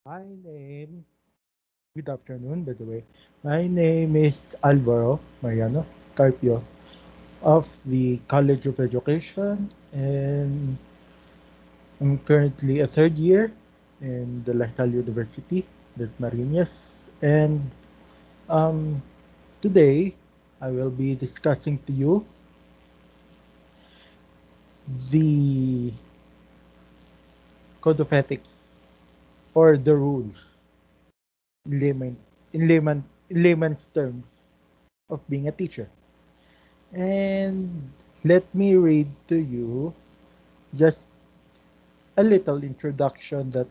My name, good afternoon, by the way. My name is Alvaro Mariano Carpio of the College of Education, and I'm currently a third year in the La Salle University, Des Marinas. And um, today I will be discussing to you the Code of Ethics or the rules in layman's terms of being a teacher. And let me read to you just a little introduction that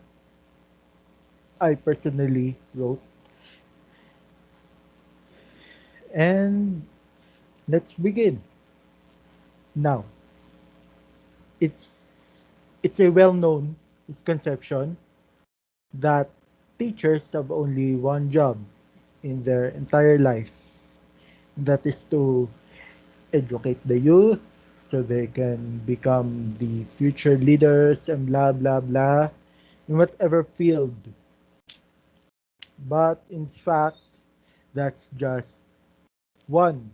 I personally wrote. And let's begin. Now, it's it's a well-known misconception that teachers have only one job in their entire life. That is to educate the youth so they can become the future leaders and blah blah blah in whatever field. But in fact, that's just one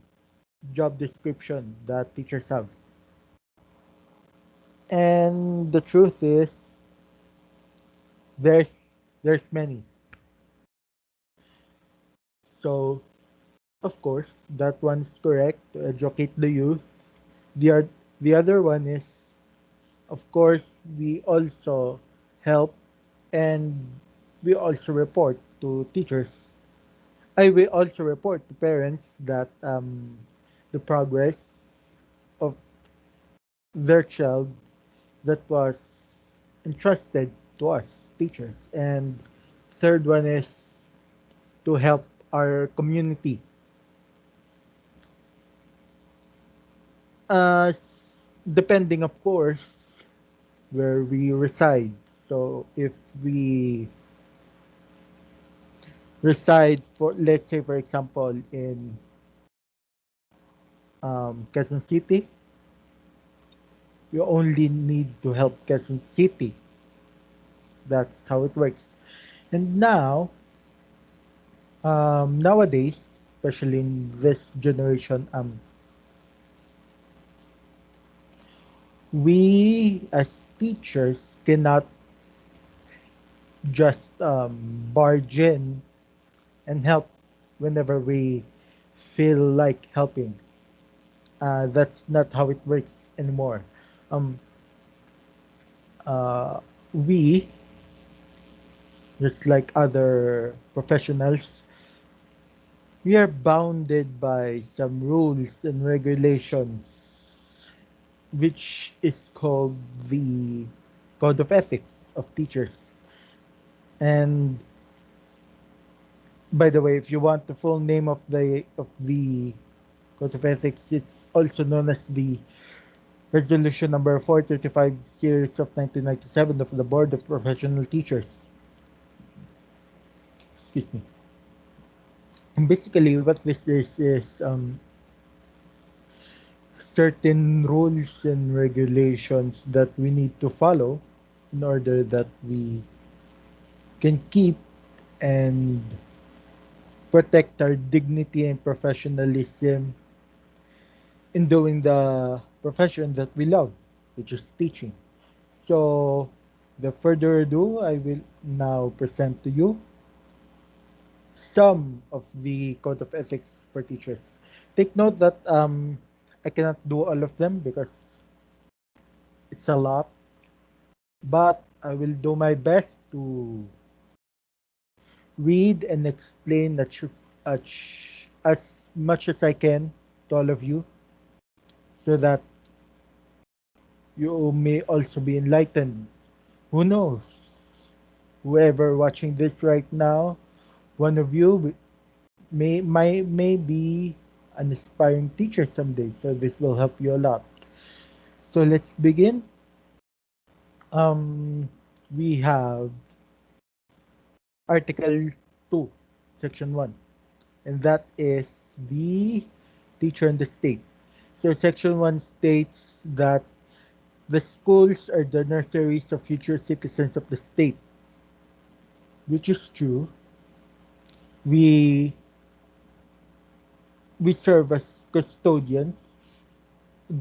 job description that teachers have. And the truth is, there's there's many. So of course, that one's correct to educate the youth. The other one is, of course, we also help and we also report to teachers. I will also report to parents that the progress of their child that was entrusted to us teachers. And third one is to help our community, depending of course where we reside. So if we reside, for let's say for example in Quezon City, you only need to help Quezon City. That's how it works. And now, nowadays, especially in this generation, we as teachers cannot just barge in and help whenever we feel like helping. That's not how it works anymore. Um, uh, we, just like other professionals, we are bounded by some rules and regulations, which is called the Code of Ethics of Teachers. And by the way, if you want the full name of the Code of Ethics, it's also known as the Resolution number 435 series of 1997 of the Board of Professional Teachers. Excuse me. And basically, what this is certain rules and regulations that we need to follow in order that we can keep and protect our dignity and professionalism in doing the profession that we love, which is teaching. So, without further ado, I will now present to you some of the code of ethics for teachers. Take note that I cannot do all of them because it's a lot, but I will do my best to read and explain as, as much as I can to all of you so that you may also be enlightened. Who knows? Whoever watching this right now, one of you may be an aspiring teacher someday, so this will help you a lot. So let's begin. Um, we have Article 2, Section 1, and that is the teacher and the state. So Section 1 states that the schools are the nurseries of future citizens of the state. which is true. We we serve as custodians,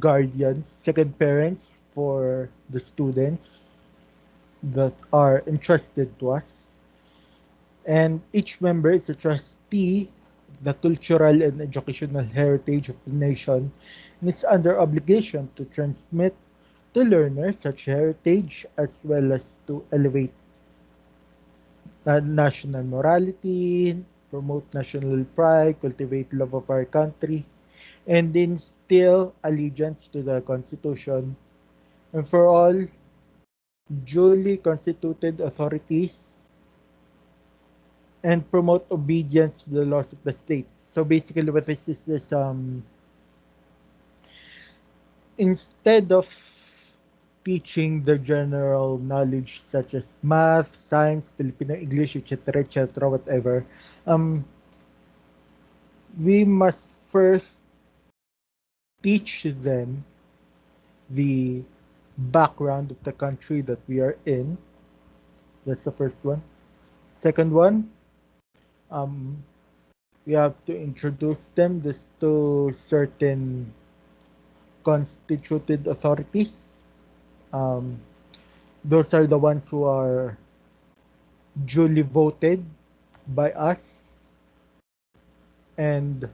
guardians, second parents for the students that are entrusted to us. And each member is a trustee of the cultural and educational heritage of the nation and is under obligation to transmit to learners such heritage as well as to elevate national morality, promote national pride, cultivate love of our country, and instill allegiance to the Constitution. And for all duly constituted authorities and promote obedience to the laws of the state. So basically, what this is instead of teaching the general knowledge such as math, science, Filipino English, etc., whatever, um, we must first teach them the background of the country that we are in. That's the first one. Second one, um, we have to introduce them this to certain constituted authorities. Um, those are the ones who are duly voted by us, and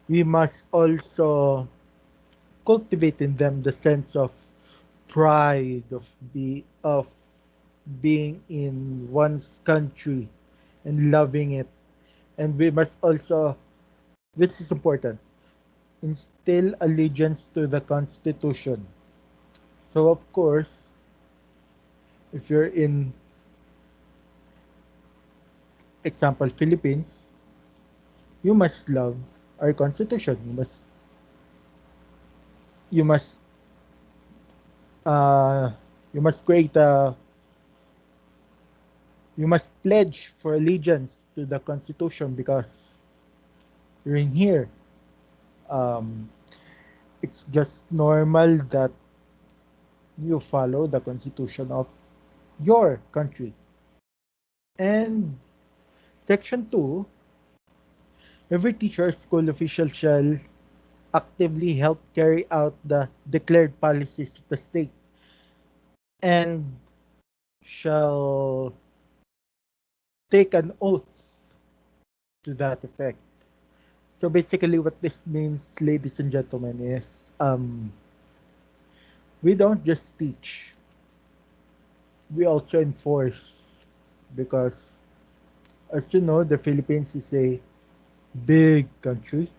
we must also cultivate in them the sense of pride of being in one's country and loving it. And we must also, this is important, instill allegiance to the Constitution. So of course, if you're in example Philippines, you must love our Constitution. You must uh, you must create a you must pledge for allegiance to the Constitution because you're in here. Um, it's just normal that you follow the Constitution of your country. And Section 2, every teacher or school official shall actively help carry out the declared policies of the state and shall take an oath to that effect. So basically, what this means, ladies and gentlemen, is we don't just teach, we also enforce. Because, as you know, the Philippines is a big country,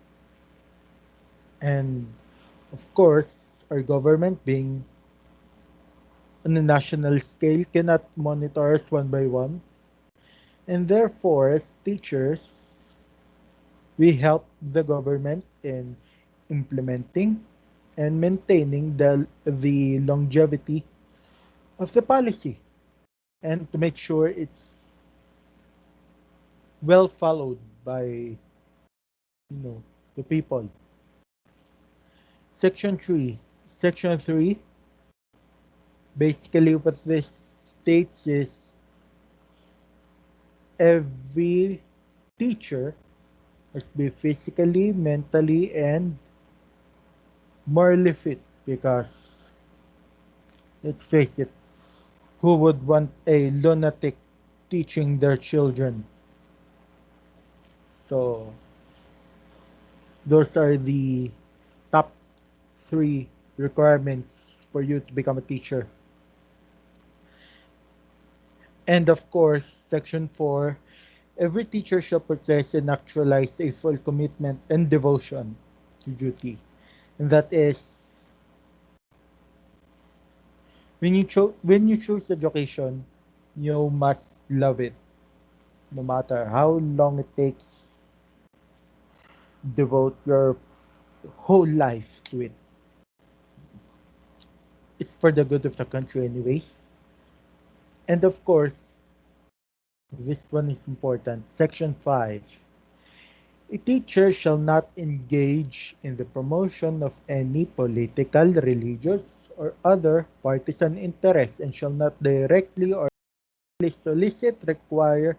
and of course, our government, being on a national scale, cannot monitor us one by one. And therefore, as teachers, we help the government in implementing and maintaining the longevity of the policy and to make sure it's well followed by the people. Section 3. Section 3, basically what this states is every teacher must be physically, mentally, and morally fit because let's face it, who would want a lunatic teaching their children? So those are the top three requirements for you to become a teacher. And of course, Section 4, every teacher shall possess and actualize a full commitment and devotion to duty. And that is, when you choose education, you must love it, no matter how long it takes. Devote your whole life to it. It's for the good of the country, anyways. And of course, this one is important. Section 5. A teacher shall not engage in the promotion of any political, religious, or other partisan interest and shall not directly or solicit, require,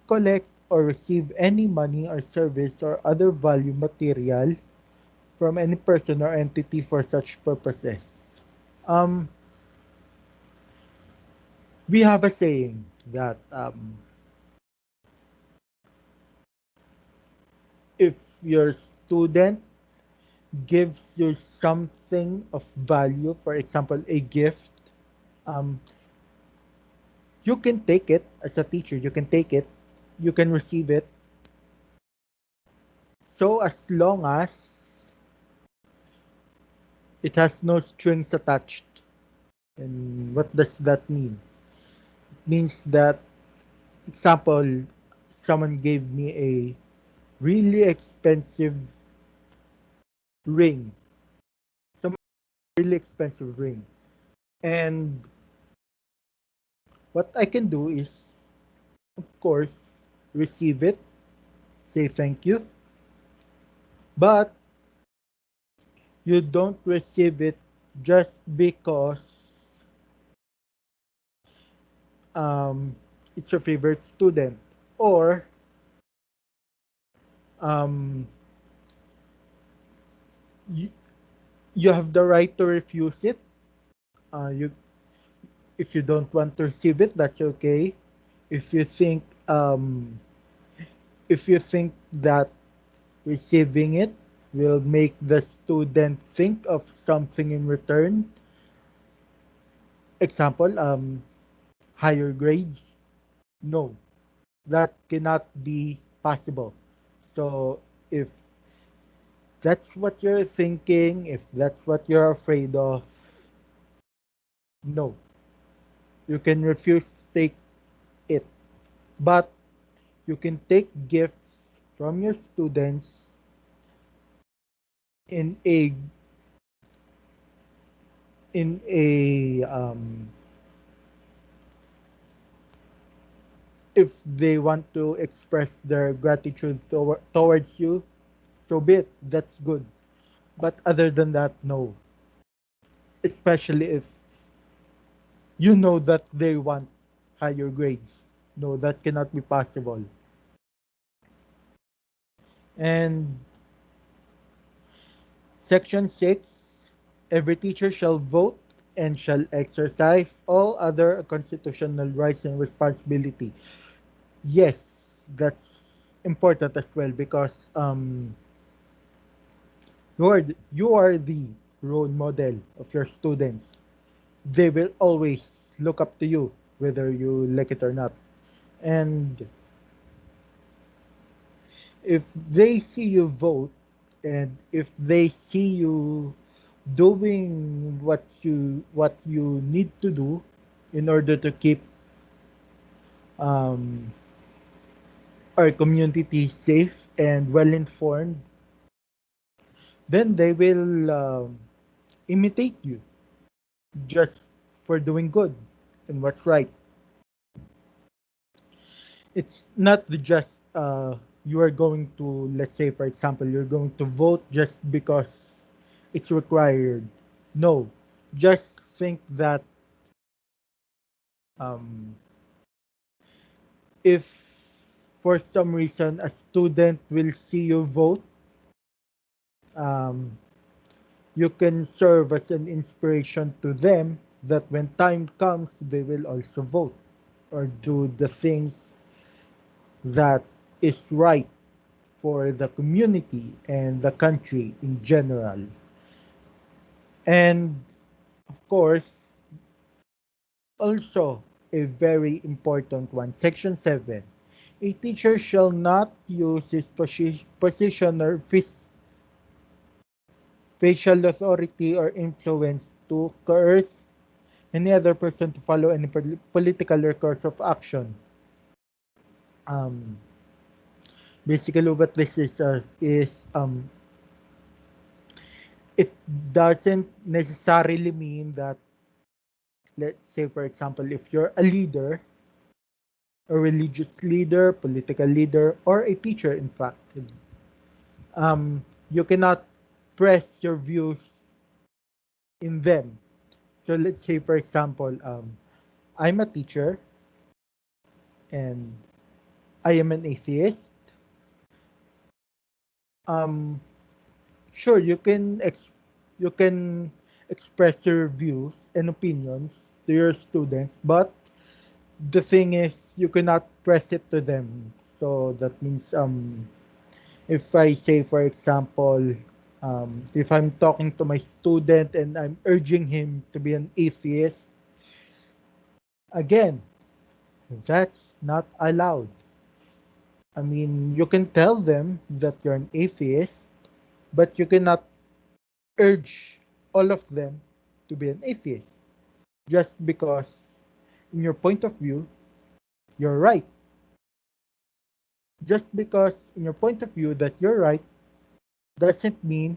collect, or receive any money or service or other value material from any person or entity for such purposes. Um, we have a saying that if your student gives you something of value, for example, a gift, um, you can take it as a teacher, you can take it, you can receive it. So as long as it has no strings attached. And what does that mean? It means that, example, someone gave me a really expensive ring, some really expensive ring. And what I can do is, of course, receive it, say thank you, but you don't receive it just because um, it's your favorite student, or um, you, you have the right to refuse it. You, if you don't want to receive it, that's okay. If you think if you think that receiving it will make the student think of something in return, example, higher grades, no, that cannot be possible. So if that's what you're thinking, if that's what you're afraid of, no, you can refuse to take it. But you can take gifts from your students in a in a if they want to express their gratitude towards you, so be it, that's good. But other than that, no, especially if you know that they want higher grades, no, that cannot be possible. And section 6, every teacher shall vote and shall exercise all other constitutional rights and responsibility. Yes, that's important as well because you are the role model of your students. They will always look up to you, whether you like it or not. And if they see you vote, and if they see you doing what you need to do in order to keep um, our community safe and well informed, then they will imitate you just for doing good and what's right. It's not just you are going to, let's say, for example, you're going to vote just because it's required. No, just think that um, if for some reason a student will see you vote, um, you can serve as an inspiration to them that when time comes, they will also vote or do the things that is right for the community and the country in general. And of course, also a very important one, Section 7. A teacher shall not use his position or facial authority or influence to coerce any other person to follow any political or course of action. Um, Basically, what this is it doesn't necessarily mean that, let's say, for example, if you're a leader, a religious leader, political leader, or a teacher, in fact, you cannot press your views in them. So let's say, for example, I'm a teacher and I am an atheist, um, sure you can express your views and opinions to your students, but the thing is you cannot press it to them. So that means if I say, for example, if I'm talking to my student and I'm urging him to be an atheist, again, that's not allowed. I mean, you can tell them that you're an atheist, but you cannot urge all of them to be an atheist just because, in your point of view, you're right. Just because, in your point of view, that you're right doesn't mean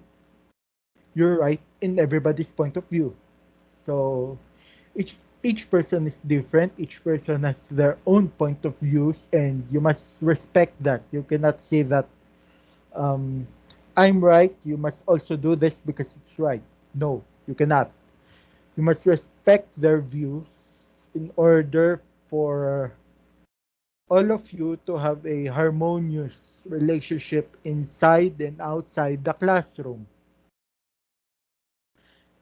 you're right in everybody's point of view. So each person is different. Each person has their own point of views, and you must respect that. You cannot say that um, I'm right. You must also do this because it's right. No, you cannot. You must respect their views in order for all of you to have a harmonious relationship inside and outside the classroom.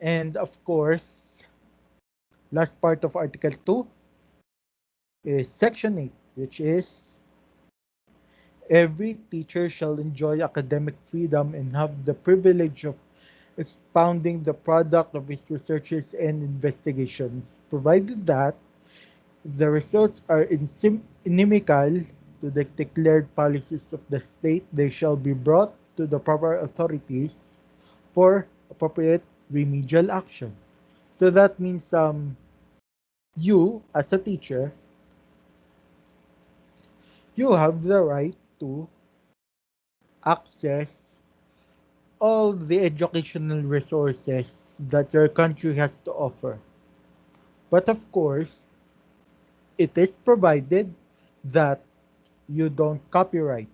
And of course, last part of Article 2 is Section 8, which is every teacher shall enjoy academic freedom and have the privilege of expounding the product of his researches and investigations, provided that the results are inimical to the declared policies of the state. They shall be brought to the proper authorities for appropriate remedial action. So that means you, as a teacher, you have the right to access all the educational resources that your country has to offer. But of course, it is provided that you don't copyright,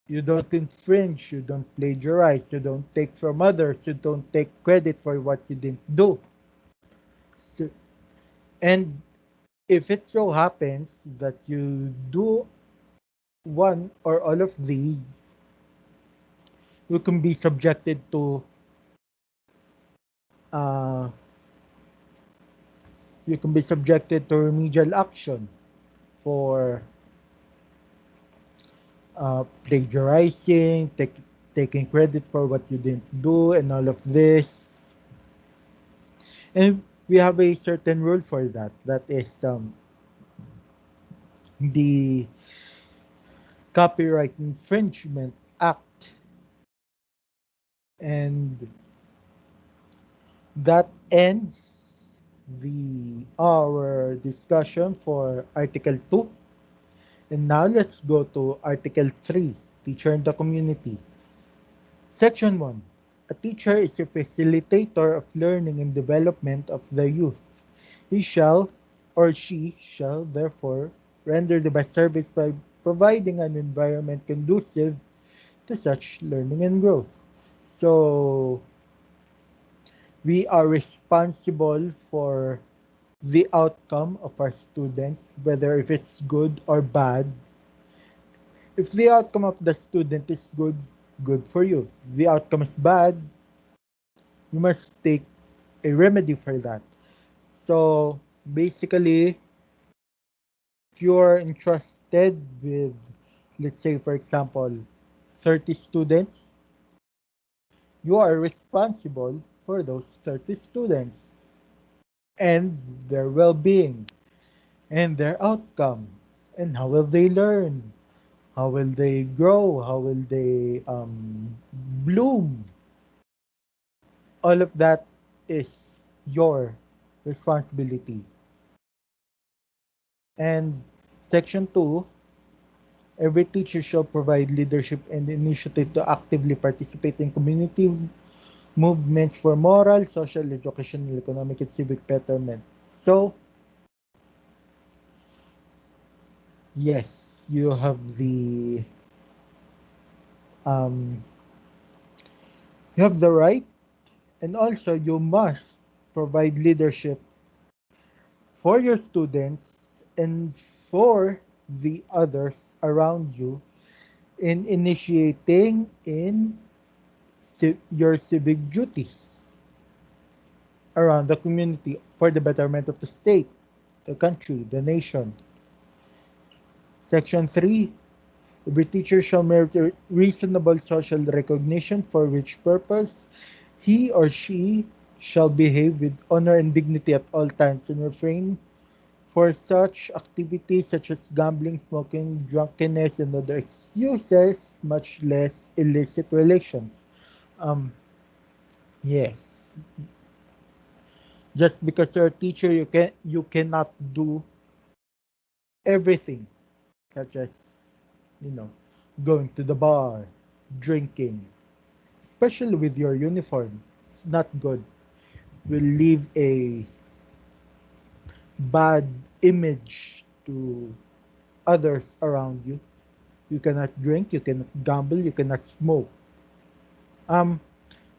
you don't infringe, you don't plagiarize, you don't take from others, you don't take credit for what you didn't do. So, and if it so happens that you do one or all of these, you can be subjected to uh, remedial action for plagiarizing, taking credit for what you didn't do, and all of this. And we have a certain rule for that. That is the Copyright Infringement Act, and that ends the our discussion for Article 2. And now let's go to Article 3, Teacher in the Community. Section 1. A teacher is a facilitator of learning and development of the youth. He shall or she shall therefore render the best service by providing an environment conducive to such learning and growth. So we are responsible for the outcome of our students, whether if it's good or bad. If the outcome of the student is good, good for you. If the outcome is bad, you must take a remedy for that. So basically, if you are entrusted with, let's say, for example, 30 students, you are responsible for those 30 students and their well-being and their outcome, and how will they learn, how will they grow, how will they bloom. All of that is your responsibility. And Section 2, every teacher shall provide leadership and initiative to actively participate in community movements for moral, social, educational, economic, and civic betterment. So, yes, um, you have the right, and also you must provide leadership for your students and for the others around you in initiating in your civic duties around the community for the betterment of the state, the country, the nation. Section 3. Every teacher shall merit reasonable social recognition for which purpose he or she shall behave with honor and dignity at all times and refrain for such activities such as gambling, smoking, drunkenness, and other excuses, much less illicit relations. Um, yes, just because you're a teacher, you cannot do everything, such as you know, going to the bar, drinking, especially with your uniform. It's not good. Will leave a bad image to others around you. You cannot drink, you cannot gamble, you cannot smoke. Um,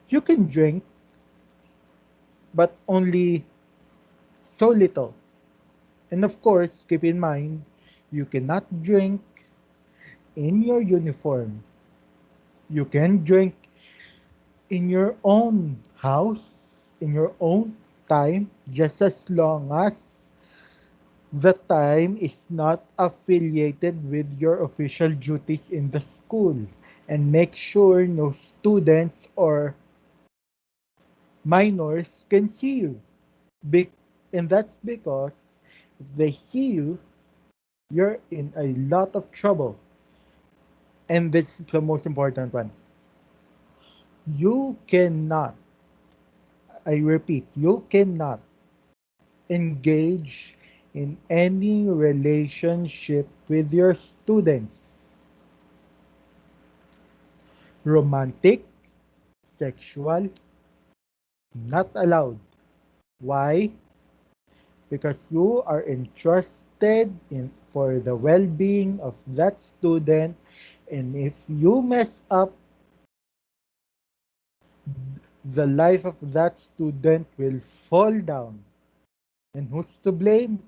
you can drink, but only so little. And of course, keep in mind, you cannot drink in your uniform. You can drink in your own house, in your own time, just as long as the time is not affiliated with your official duties in the school. And make sure no students or minors can see you. Be- and that's because if they see you, you're in a lot of trouble. And this is the most important one. You cannot, I repeat, you cannot engage in any relationship with your students. Romantic, sexual, not allowed. Why? Because you are entrusted in for the well-being of that student, and if you mess up, the life of that student will fall down. And who's to blame?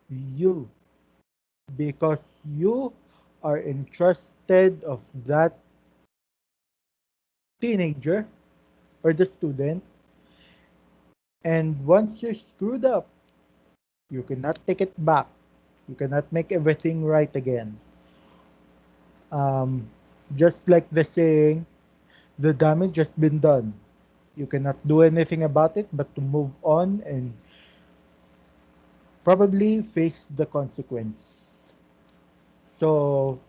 You, because you are entrusted of that teenager or the student, and once you're screwed up, you cannot take it back. You cannot make everything right again. um, just like the saying, the damage has been done. You cannot do anything about it but to move on and probably face the consequence. So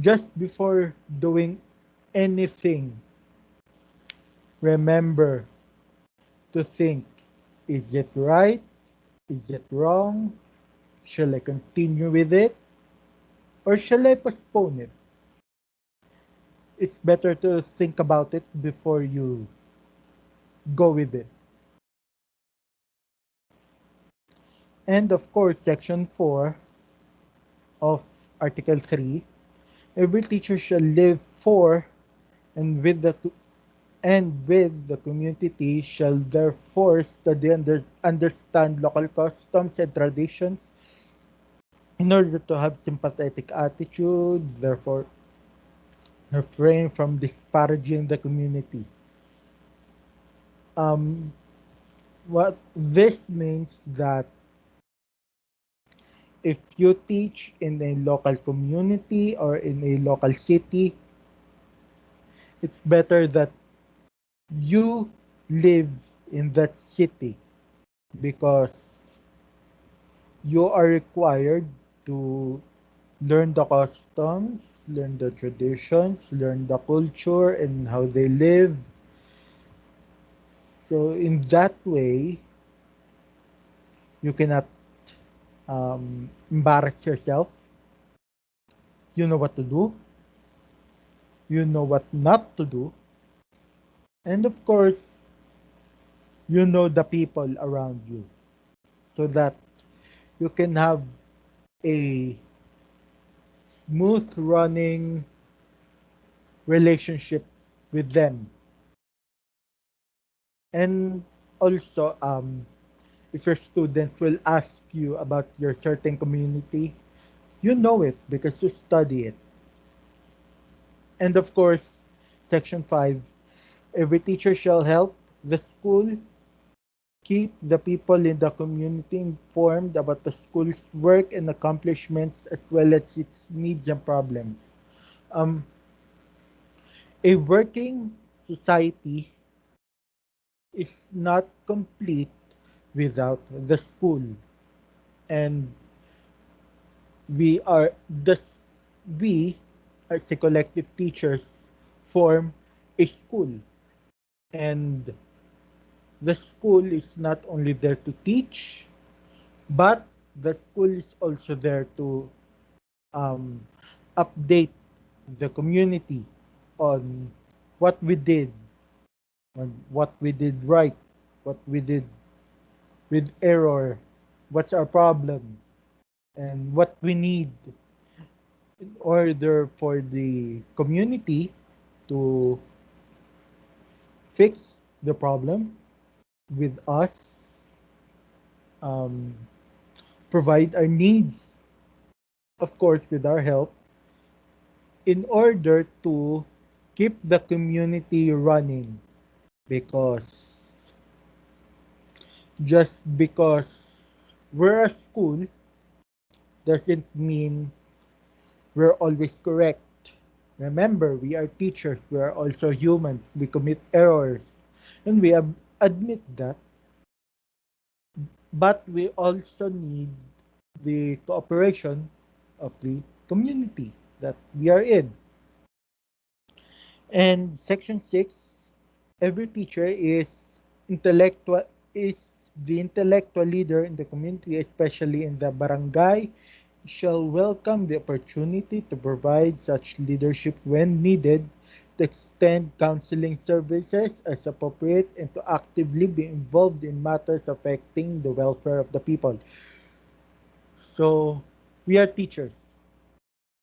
just before doing anything, remember to think, is it right? Is it wrong? Shall I continue with it? Or shall I postpone it? It's better to think about it before you go with it. And of course, Section 4 of Article 3, every teacher shall live for and with the community shall therefore study and understand local customs and traditions in order to have sympathetic attitude, therefore refrain from disparaging the community. Um, what this means that if you teach in a local community or in a local city, it's better that you live in that city because you are required to learn the customs, learn the traditions, learn the culture and how they live. So in that way, you cannot embarrass yourself. You know what to do. You know what not to do. And of course, you know the people around you so that you can have a smooth running relationship with them. And also, if your students will ask you about your certain community, you know it because you study it. And of course, Section 5, every teacher shall help the school keep the people in the community informed about the school's work and accomplishments as well as its needs and problems. Um, a working society is not complete without the school. And we are this we as a collective teachers form a school, and the school is not only there to teach, but the school is also there to um, update the community on what we did, on what we did right, what we did with error, what's our problem, and what we need in order for the community to fix the problem with us, um, provide our needs, of course, with our help, in order to keep the community running. Because just because we're a school doesn't mean we're always correct. Remember, we are teachers, we are also humans, we commit errors, and we admit that, but we also need the cooperation of the community that we are in. And Section 6, every teacher is the intellectual leader in the community, especially in the barangay, shall welcome the opportunity to provide such leadership when needed, to extend counseling services as appropriate, and to actively be involved in matters affecting the welfare of the people. So, we are teachers.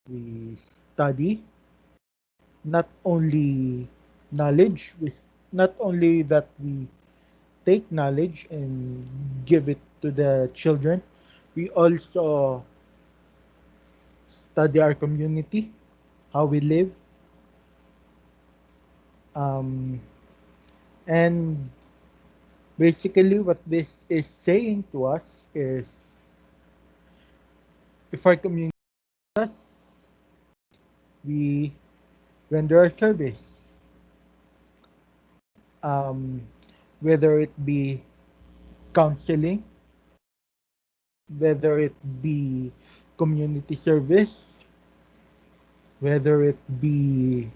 We study not only knowledge, not only that we take knowledge and give it to the children, we also study our community, how we live, um, and basically what this is saying to us is if our community us, we render our service, um, whether it be counseling, whether it be community service, whether it be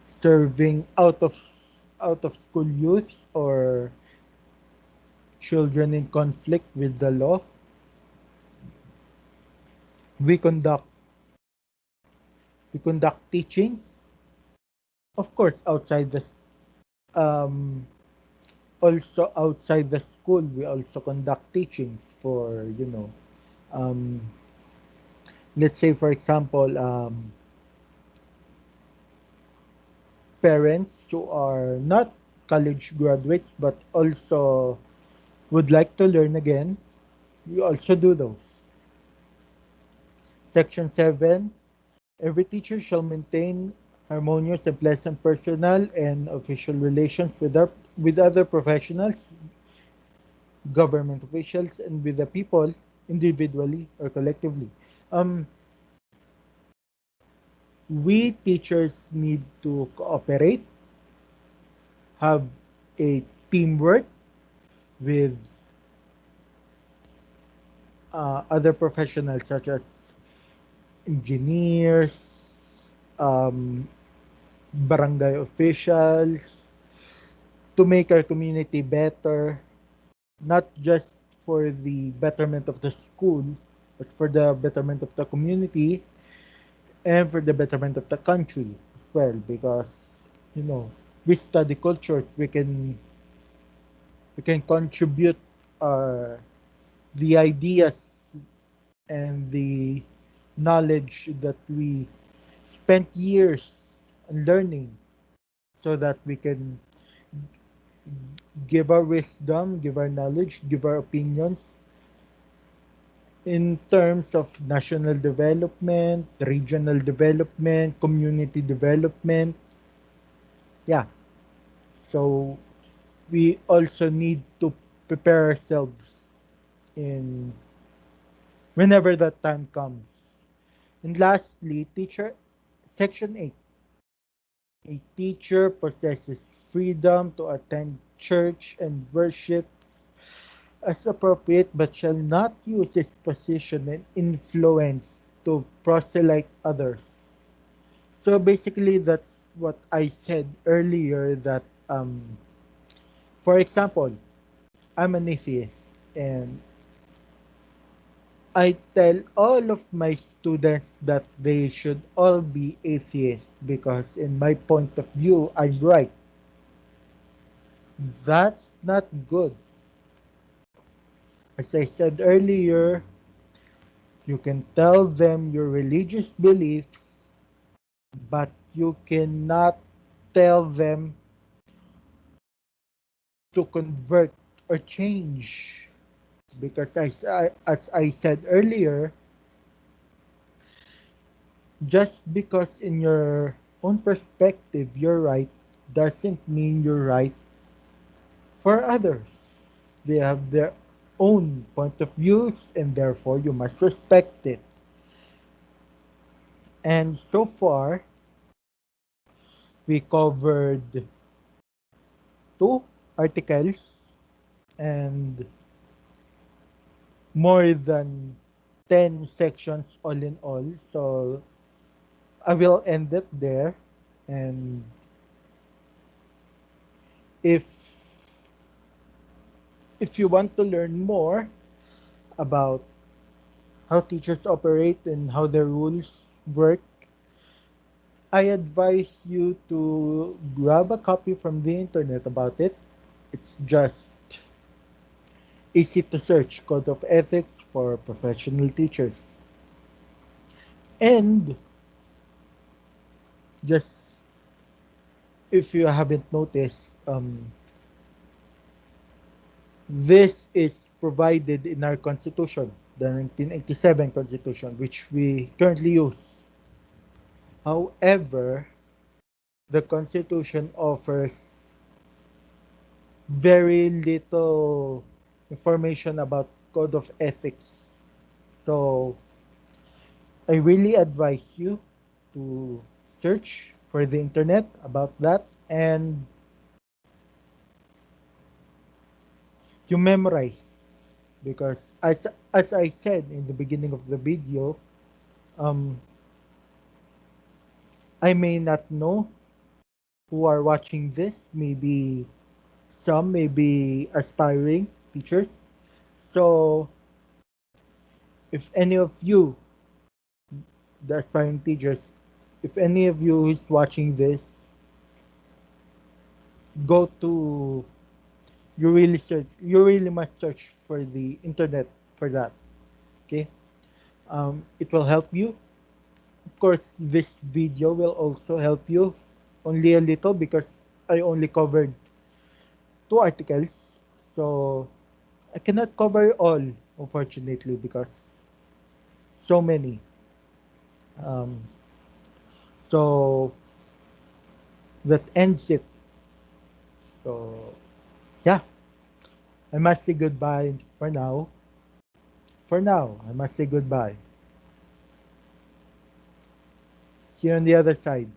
serving out of school youth or children in conflict with the law. We conduct we conduct teachings, of course, um also outside the school. We also conduct teachings for, um let's say, for example, parents who are not college graduates but also would like to learn again. We also do those. Section 7, every teacher shall maintain harmonious and pleasant personal and official relations with other professionals, government officials, and with the people individually or collectively. Um, we teachers need to cooperate, have a teamwork with other professionals such as engineers, barangay officials, to make our community better, not just for the betterment of the school, but for the betterment of the community and for the betterment of the country as well. Because, you know, we study cultures, we can contribute uh, the ideas and the knowledge that we spent years learning, so that we can give our wisdom, give our knowledge, give our opinions in terms of national development, regional development, community development. Yeah. So we also need to prepare ourselves in whenever that time comes. And lastly, teacher section 8. A teacher possesses freedom to attend church and worships as appropriate, but shall not use his position and influence to proselyte others. So basically, that's what I said earlier that, for example, I'm an atheist and I tell all of my students that they should all be atheists because, in my point of view, I'm right. That's not good. As I said earlier, you can tell them your religious beliefs, but you cannot tell them to convert or change. Because as I said earlier, just because in your own perspective you're right doesn't mean you're right for others. They have their own point of views and therefore you must respect it. And so far, we covered two articles and more than 10 sections all in all. So I will end it there. And if if you want to learn more about how teachers operate and how their rules work, I advise you to grab a copy from the internet about it. It's just easy to search Code of Ethics for Professional Teachers. And just if you haven't noticed, this is provided in our Constitution, the 1987 Constitution, which we currently use. However, the Constitution offers very little information about Code of Ethics. So I really advise you to search for the internet about that and you memorize because as I said in the beginning of the video, um, I may not know who are watching this. Maybe some may be aspiring teachers. So if any of you, the aspiring teachers, if any of you is watching this, go to you really must search for the internet for that. Okay, it will help you. Of course, this video will also help you only a little because I only covered two articles. So I cannot cover all, unfortunately, because so many. Um, so that ends it. So yeah, I must say goodbye for now. For now, I must say goodbye. See you on the other side.